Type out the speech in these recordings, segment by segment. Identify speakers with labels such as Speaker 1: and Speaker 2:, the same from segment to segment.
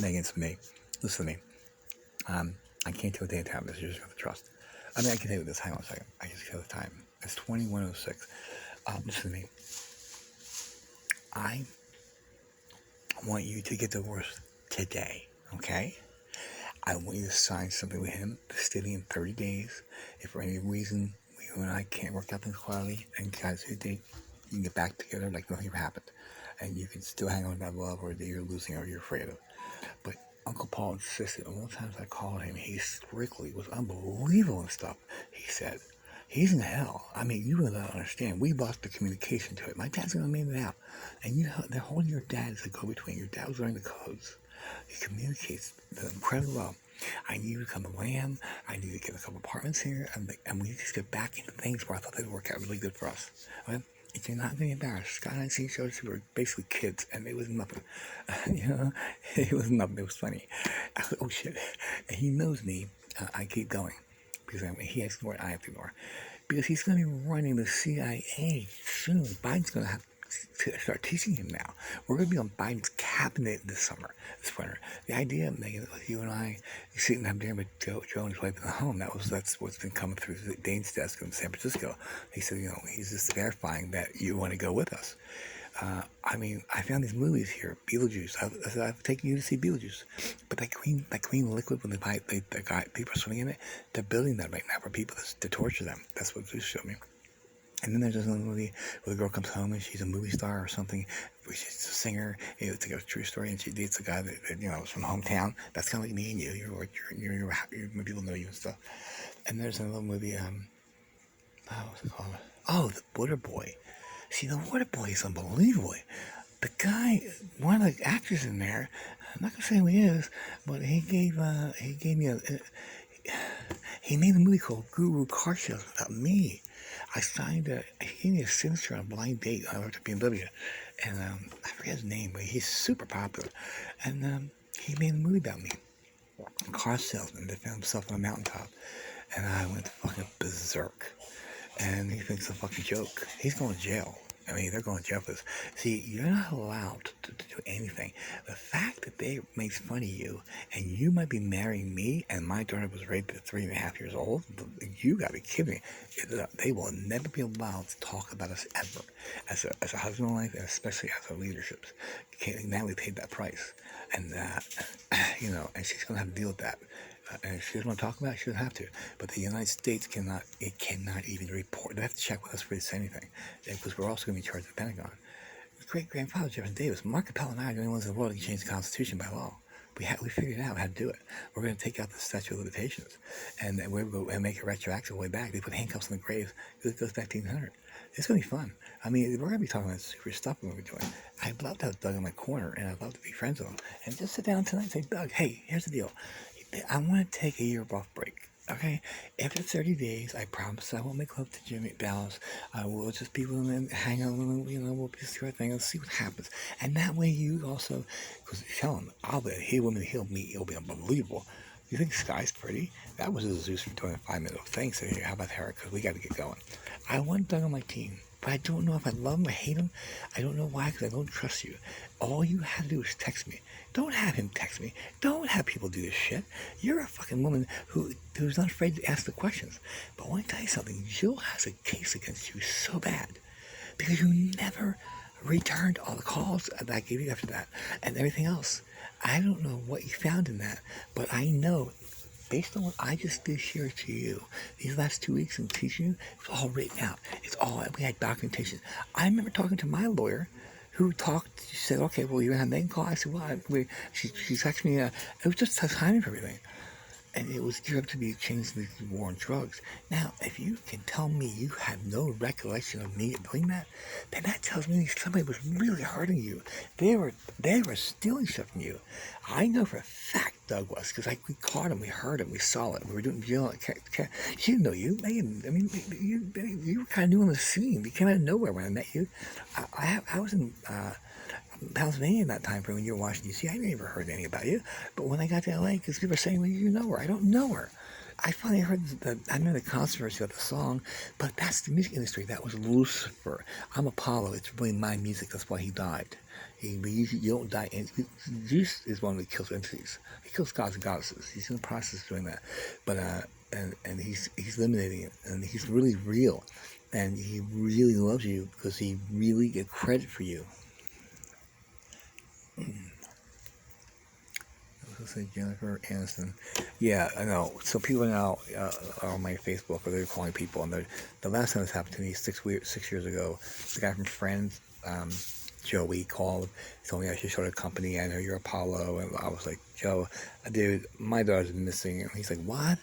Speaker 1: Megan, it's me. Listen to me. Um, I can't tell what day of time it is. You just have to trust. I mean, I can tell you this. Hang on a second. I just tell the time. It's 21:06. Listen to me. I want you to get divorced today, okay? I want you to sign something with him, stating in 30 days. If for any reason you and I can't work out things quietly and guys who date, you can get back together like nothing ever happened. And you can still hang on to that love or that you're losing or you're afraid of. But Uncle Paul insisted all the times I called him, he strictly was unbelievable and stuff. He said, he's in hell. I mean, you really don't understand. We lost the communication to it. My dad's gonna make it out. And you know, they're holding your dad as a go-between. Your dad was running the codes. He communicates incredibly well. I need you to come to Lamb. I need to get a couple apartments here. And we just get back into things where I thought they'd work out really good for us. Okay? If you're not being embarrassed, Scott and I see each other, we were basically kids, and it was nothing. It was nothing. It was funny. I was like, oh shit. And he knows me. I keep going because he has to ignore it, I have to ignore. Because he's going to be running the CIA soon. Biden's going to have to start teaching him now. We're going to be on Biden's cabinet this winter. The idea, Megan, with you and I sitting and having dinner with Joe and his wife at the home, that's what's been coming through Dane's desk in San Francisco. He said, he's just verifying that you want to go with us. I mean, I found these movies here, Beetlejuice. I've taken you to see Beetlejuice, but that green liquid when people are swimming in it, they're building that right now for people to torture them. That's what Zeus showed me. And then there's another movie where the girl comes home and she's a movie star or something. She's a singer. It's like a true story, and she dates a guy that is from hometown. That's kind of like me and you. You're people know you and stuff. And there's another movie. What's it called? Oh, The Water Boy. See, The Water Boy is unbelievable. The guy, one of the actors in there, I'm not gonna say who he is, but he gave me he made a movie called Guru Car Sales about me. He gave me a signature on a blind date. I worked at BMW, and I forget his name, but he's super popular. And he made a movie about me, a car salesman that found himself on a mountaintop, and I went fucking berserk. And he thinks it's a fucking joke. He's going to jail. I mean, they're going to jail for this. See, you're not allowed to do anything. The fact that they makes fun of you, and you might be marrying me, and my daughter was raped at 3.5 years old, you gotta be kidding me. They will never be allowed to talk about us ever, as a husband and wife, and especially as our leaderships. Now we paid that price, and and she's gonna have to deal with that. And if she doesn't want to talk about it, she doesn't have to. But the United States cannot even report. They have to check with us before they say anything. Because we're also going to be charged with the Pentagon. Great-grandfather Jefferson Davis, Mark Capella and I are the only ones in the world who can change the Constitution by law. We figured out how to do it. We're going to take out the statute of limitations. And then we're going to make it retroactive way back. They put handcuffs on the grave. It goes back to 1800. It's going to be fun. I mean, we're going to be talking about super stuff when we're doing. I'd love to have Doug in my corner, and I'd love to be friends with him. And just sit down tonight and say, Doug, hey, here's the deal. I want to take a year off break, okay? After 30 days, I promise I won't make love to Jimmy Dallas. I will just be with him and hang out with him, we'll just do our thing and see what happens. And that way you also, because tell him, I'll bet he woman he'll meet, it'll be unbelievable. You think Sky's pretty? That was a Zeus for doing a 5-minute thing, so how about her? Because we got to get going. I want Doug on my team. But I don't know if I love him or hate him. I don't know why, because I don't trust you. All you have to do is text me. Don't have him text me. Don't have people do this shit. You're a fucking woman who's not afraid to ask the questions. But I want to tell you something. Jill has a case against you so bad because you never returned all the calls that I gave you after that and everything else. I don't know what you found in that, but I know based on what I just did share to you, these last 2 weeks and teaching you, it's all written out. We had documentation. I remember talking to my lawyer who she said, okay, well, you're going to have Megan call? I said, well, she texted me, it was just the timing for everything. And it was geared up to be changed to the war on drugs. Now, if you can tell me you have no recollection of me doing that, then that tells me somebody was really hurting you. They were stealing stuff from you. I know for a fact Doug was, because we caught him, we heard him, we saw it. We were doing jail. She didn't know you, Megan. I mean, you were kind of new on the scene. You came out of nowhere when I met you. I was in Pennsylvania in that time frame when you were in Washington, D.C. I never heard anything about you. But when I got to L.A., because people were saying, well, you know her. I don't know her. I finally heard I know the controversy of the song, but that's the music industry. That was Lucifer. I'm Apollo. It's really my music. That's why he died. You don't die. And Zeus is one that kills entities. He kills gods and goddesses. He's in the process of doing that, but and he's eliminating it, and he's really real, and he really loves you because he really gets credit for you. Let's say Jennifer Aniston. Yeah, I know. So people now are on my Facebook, or they're calling people, and the last time this happened to me 6 years ago, the guy from Friends, Joey, called, told me I should start a company. I know you're Apollo, and I was like, Joe, dude, my daughter's been missing. And he's like, what?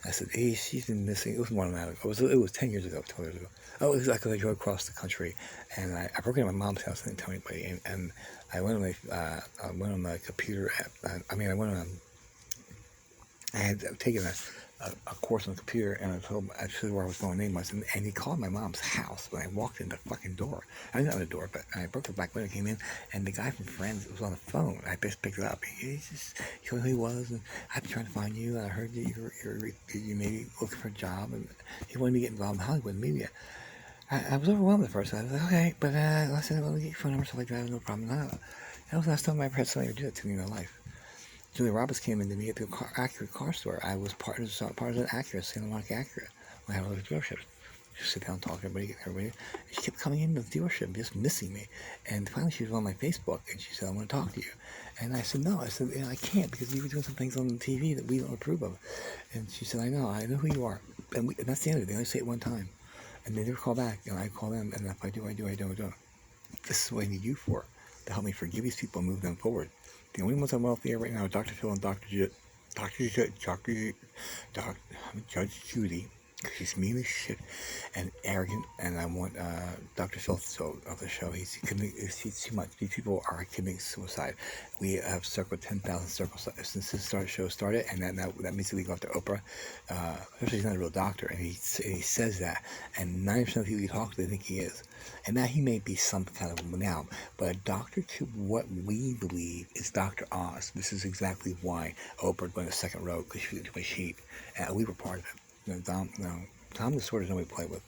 Speaker 1: I said, hey, she's been missing. It was more than that. It was 10 years ago, 12 years ago. Oh, it was like I drove across the country, and I broke into my mom's house and didn't tell anybody, and I went on my computer app. I had taken a course on the computer, and I told him actually where I was going name was, and he called my mom's house when I walked in the fucking door. I didn't know the door, but I broke the back window, came in, and the guy from Friends was on the phone. I just picked it up. He told me who he was, and I've been trying to find you, and I heard that you maybe looking for a job, and he wanted me to get involved in Hollywood media. I was overwhelmed at first. I was like, okay, but I said, well, get your phone number, stuff like that, no problem. No. That was the last time I ever had somebody do that to me in my life. Julia Roberts came in to me at the Acura car store. I was part of an Acura, Santa Monica Acura. We had all the dealerships. Just sit down, talk to everybody. And she kept coming into the dealership, just missing me. And finally, she was on my Facebook, and she said, I want to talk to you. And I said, no. I said, I can't, because you were doing some things on the TV that we don't approve of. And she said, I know who you are. And that's the end of it. They only say it one time. And they never call back. And I call them, and if I do, I do, I don't. This is what I need you for, to help me forgive these people and move them forward. The only ones I'm off the air right now are Dr. Phil and Judge Judy. She's mean as shit and arrogant, and I want Dr. Phil of the show. He's too much. These people are committing suicide. We have circled 10,000 circles since this show started, and that means that we go after Oprah. Especially he's not a real doctor, and he says that, and 90% of people he talks to, they think he is. And now he may be some kind of now, but a doctor to what we believe is Dr. Oz. This is exactly why Oprah went a second row, because she was too much heat, and we were part of it. Tom the Sword is nobody to play with.